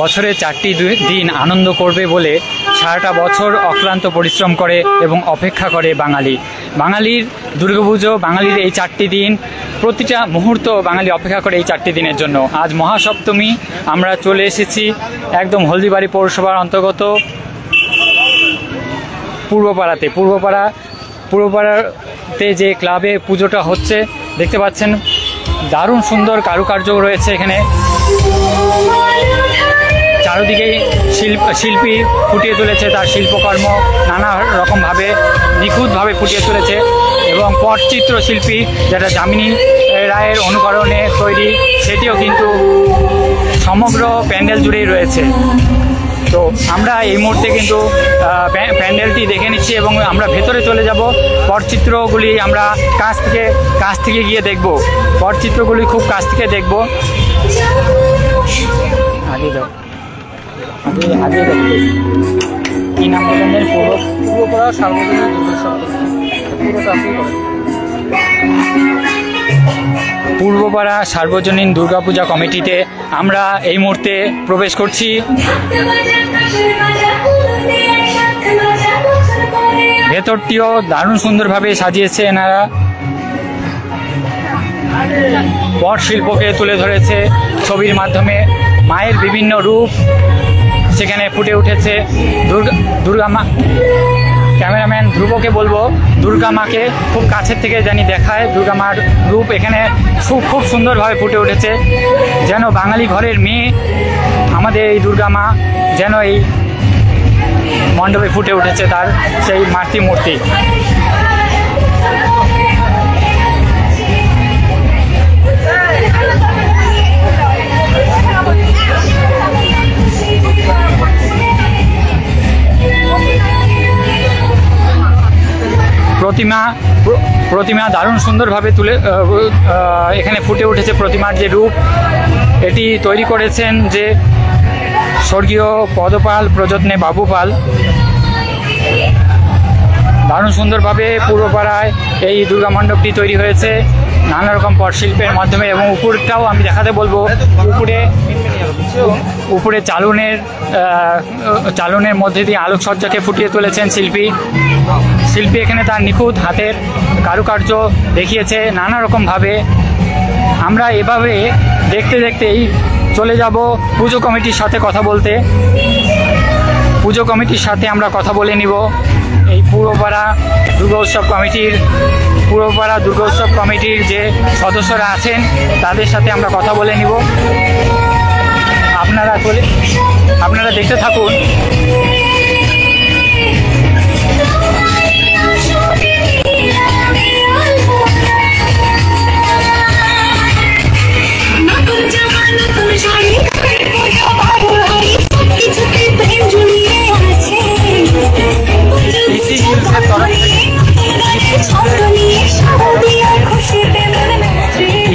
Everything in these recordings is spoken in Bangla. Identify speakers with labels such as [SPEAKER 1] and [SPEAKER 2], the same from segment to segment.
[SPEAKER 1] বছরে 4টি দিন আনন্দ করবে বলে সারাটা বছর অক্লান্ত পরিশ্রম করে এবং অপেক্ষা করে বাঙালির দুর্গাপুজো, বাঙালির এই 4টি দিন, প্রতিটা মুহূর্ত বাঙালি অপেক্ষা করে এই 4টি দিনের জন্য। আজ মহাসপ্তমী, আমরা চলে এসেছি একদম হলদিবাড়ি পৌরসভার অন্তর্গত পূর্বপাড়াতে যে ক্লাবে পুজোটা হচ্ছে দেখতে পাচ্ছেন। দারুণ সুন্দর কারুকার্য রয়েছে এখানে, চারদিকেই শিল্পী ফুটিয়ে তুলেছে তার শিল্পকর্ম, নানা রকমভাবে নিখুঁতভাবে ফুটিয়ে তুলেছে। এবং পটচিত্র শিল্পী যেটা যামিনী রায়ের অনুকরণে তৈরি, সেটিও কিন্তু সমগ্র প্যান্ডেল জুড়েই রয়েছে। তো আমরা এই মুহূর্তে কিন্তু প্যান্ডেলটি দেখে নিচ্ছি এবং আমরা ভেতরে চলে যাব। পটচিত্রগুলি আমরা কাছ থেকে গিয়ে দেখব, পটচিত্রগুলি খুব কাছ থেকে দেখব। আগে দেখতে কি নাম বলেন? পূর্বপাড়া সার্বজনীন পূর্বপাড়া সার্বজনীন দুর্গাপূজা কমিটিতে আমরা এই মুহূর্তে প্রবেশ করছি। ভেতরটিও দারুণ সুন্দরভাবে সাজিয়েছে এনারা, পট শিল্পকে তুলে ধরেছে ছবির মাধ্যমে। মায়ের বিভিন্ন রূপ সেখানে ফুটে উঠেছে। দুর্গা মা, ক্যামেরাম্যান ধ্রুবকে বলবো দুর্গা মাকে খুব কাছের থেকে জানি দেখায়। দুর্গা মার রূপ এখানে খুব সুন্দরভাবে ফুটে উঠেছে, যেন বাঙালি ঘরের মেয়ে আমাদের এই দুর্গা মা যেন এই মণ্ডপে ফুটে উঠেছে তার সেই মূর্তি। প্রতিমা দারুণ সুন্দরভাবে এখানে ফুটে উঠেছে। প্রতিমার যে রূপ এটি তৈরি করেছেন যে স্বর্গীয় পদপাল প্রযত্নে বাবু পাল। দারুণ সুন্দরভাবে পূর্বপাড়ায় এই দুর্গা মণ্ডপটি তৈরি হয়েছে নানা রকম পটশিল্পের মাধ্যমে। এবং উপরটাও আমি দেখাতে বলবো, উপরে চালনের মধ্যে দিয়ে আলোকসজ্জাকে ফুটিয়ে তুলেছেন শিল্পী। এখানে তার নিখুঁত হাতের কারুকার্য দেখিয়েছে নানা রকমভাবে। আমরা এভাবে দেখতে দেখতেই চলে যাব পুজো কমিটির সাথে কথা বলতে। পুজো কমিটির সাথে আমরা কথা বলে নিব। এই পূর্বপাড়া দুর্গা উৎসব কমিটির যে সদস্যরা আছেন তাদের সাথে আমরা কথা বলে নিব। আপনারা দেখতে থাকুন।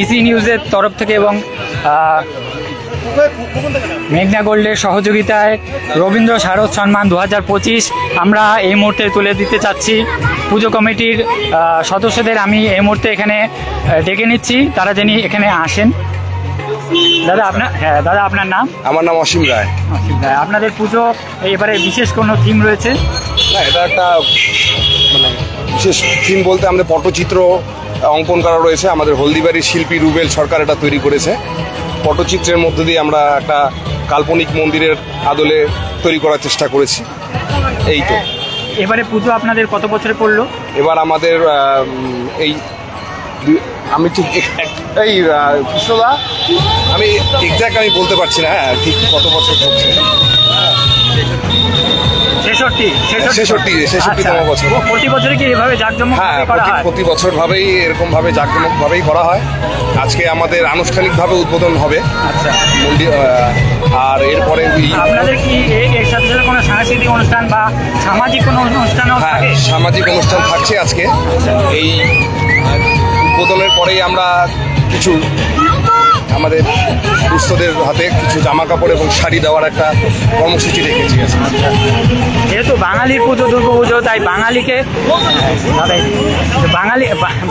[SPEAKER 1] ইসি নিউজের তরফ থেকে এবং মেঘনা গোল্ডের সহযোগিতায় রবীন্দ্র শারদ সম্মান 2025 আমরা এই মুহূর্তে তুলে দিতে চাচ্ছি। পুজো কমিটির সদস্যদের আমি এই মুহূর্তে এখানে ডেকে নিচ্ছি, তারা যেন এখানে আসেন। দাদা আপনার নাম?
[SPEAKER 2] আমার নাম অসীম রায়।
[SPEAKER 1] আপনাদের পুজো এবারে বিশেষ কোনো থিম রয়েছে?
[SPEAKER 2] না, এটা একটা বিশেষ থিম বলতে আমাদের পটচিত্র অঙ্কন করা রয়েছে। আমাদের হলদিবাড়ির শিল্পী রুবেল সরকার এটা তৈরি করেছে। পটচিত্রের মধ্যে দিয়ে আমরা একটা কাল্পনিক মন্দিরের আদলে তৈরি করার চেষ্টা করেছি। এই তো
[SPEAKER 1] এবারে পুজো আপনাদের কত বছরে পড়লো?
[SPEAKER 2] এবার আমাদের আমি ঠিক এই কৃষ্ণদা আমি এক্স্যাক্ট আমি বলতে পারছি না ঠিক কত বছর চলছে। 66তম বছর।
[SPEAKER 1] প্রতি বছরে কি এভাবে জাঁকজমক?
[SPEAKER 2] হ্যাঁ, প্রতি বছর ভাবেই এরকম ভাবে জাঁকজমক ভাবেই করা হয়। আজকে আমাদের আনুষ্ঠানিকভাবে উদ্বোধন হবে।
[SPEAKER 1] আচ্ছা,
[SPEAKER 2] আর এরপরে
[SPEAKER 1] আপনাদের কি এর সাথে সাথে কোনো সাংস্কৃতিক অনুষ্ঠান বা সামাজিক কোনো অনুষ্ঠানও থাকে?
[SPEAKER 2] সামাজিক অনুষ্ঠান থাকছে আজকে। এই উদ্বোধনের পরেই আমরা কিছু আমাদের দুস্থদের হাতে কিছু জামা কাপড় এবং শাড়ি দেওয়ার একটা কর্মসূচি রেখেছি।
[SPEAKER 1] যেহেতু বাঙালির পুজো দুর্গা পুজো, তাই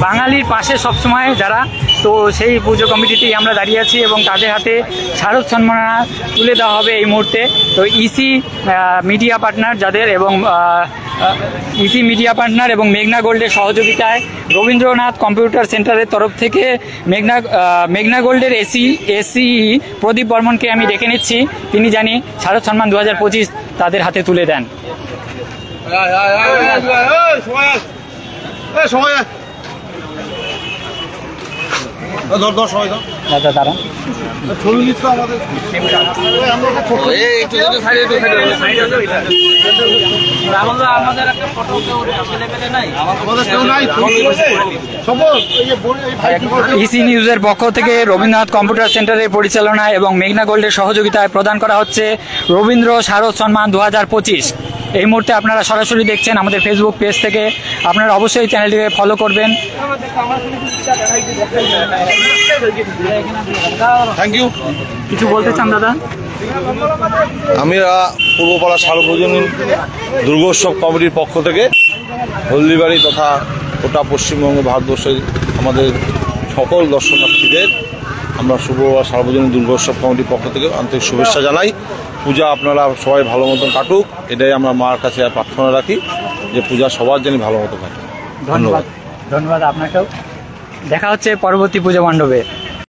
[SPEAKER 1] বাঙালির পাশে সবসময় যারা তো সেই পুজো কমিটিতেই আমরা দাঁড়িয়ে আছি এবং তাদের হাতে শারদ সম্মাননা তুলে দেওয়া হবে এই মুহূর্তে। তো ইসি মিডিয়া পার্টনার যাদের এবং ইসি মিডিয়া পার্টনার এবং মেঘনা গোল্ডের সহযোগিতায় রবীন্দ্রনাথ কম্পিউটার সেন্টারের তরফ থেকে মেঘনা গোল্ডের এসি প্রদীপ বর্মনকে আমি ডেকে নিচ্ছি, তিনি জানি শারদ সম্মান 2025 তাদের হাতে তুলে দেন। দাদা দাঁড়ান। ইসি নিউজের পক্ষ থেকে রবীন্দ্রনাথ কম্পিউটার সেন্টারের পরিচালনায় এবং মেঘনা গোল্ডের সহযোগিতায় প্রদান করা হচ্ছে রবীন্দ্র শারদ সম্মান 2025। এই মুহূর্তে আপনারা সরাসরি দেখছেন আমাদের ফেসবুক পেজ থেকে, আপনারা অবশ্যই চ্যানেলটিকে ফলো করবেন।
[SPEAKER 3] Thank you.
[SPEAKER 1] কিছু বলতে চান দাদা?
[SPEAKER 3] আমরা পূর্বপাড়া সার্বজনীন দুর্গোৎসব কমিটির পক্ষ থেকে হলদিবাড়ি তথা গোটা পশ্চিমবঙ্গ ভারতবর্ষের আমাদের সকল দর্শনার্থীদের আমরা পূর্বপাড়া সার্বজনীন দুর্গোৎসব কমিটির পক্ষ থেকে আন্তরিক শুভেচ্ছা জানাই। পূজা আপনারা সবাই ভালো মতন কাটুক, এটাই আমরা মার কাছে প্রার্থনা রাখি যে পূজা সবার জন্য ভালো মতো কাটে।
[SPEAKER 1] ধন্যবাদ। ধন্যবাদ আপনাকেও। দেখা হচ্ছে পরবর্তী পুজো মণ্ডপে।